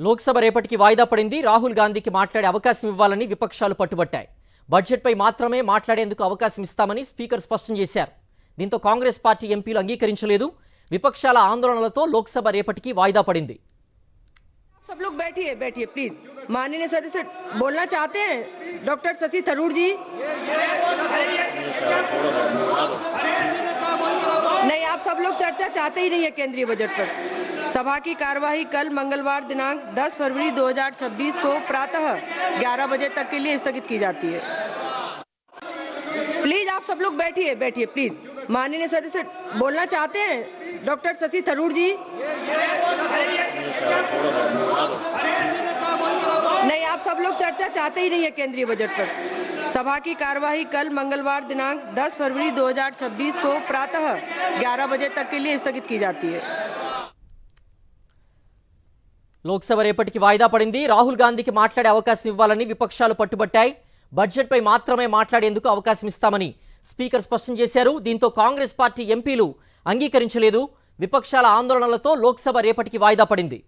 లోక్సభ రేపటికి వాయిదా పడింది. రాహుల్ గాంధీకి మాట్లాడే అవకాశం ఇవ్వాలని విపక్షాలు పట్టుబట్టాయి. బడ్జెట్పై మాత్రమే మాట్లాడేందుకు అవకాశం ఇస్తామని స్పీకర్ స్పష్టం చేశారు. దీంతో కాంగ్రెస్ పార్టీ ఎంపీలు అంగీకరించలేదు. విపక్షాల ఆందోళనలతో లోక్సభ రేపటికి వాయిదా పడింది. सब लोग बैठिए बैठिए प्लीज। माननीय सदस्य बोलना चाहते हैं डॉक्टर शशि थरूर जी। नहीं, आप सब लोग चर्चा चाहते ही नहीं है केंद्रीय बजट पर। सभा की कार्यवाही कल मंगलवार दिनांक 10 फरवरी 2026 को प्रातः 11 बजे तक के लिए स्थगित की जाती है। प्लीज आप सब लोग बैठिए बैठिए प्लीज। माननीय सदस्य बोलना चाहते हैं डॉक्टर शशि थरूर जी। नहीं, आप सब लोग चर्चा चाहते ही नहीं है केंद्रीय बजट पर। सभा की कार्यवाही कल मंगलवार दिनांक 10 फरवरी 2026 को प्रातः 11 बजे तक के लिए स्थगित की जाती है। లోక్సభ రేపటికి వాయిదా పడింది. రాహుల్ గాంధీకి మాట్లాడే అవకాశం ఇవ్వాలని విపక్షాలు పట్టుబట్టాయి. బడ్జెట్పై మాత్రమే మాట్లాడేందుకు అవకాశం ఇస్తామని స్పీకర్ స్పష్టం చేశారు. దీంతో కాంగ్రెస్ పార్టీ ఎంపీలు అంగీకరించలేదు. విపక్షాల ఆందోళనలతో లోక్సభ రేపటికి వాయిదా పడింది.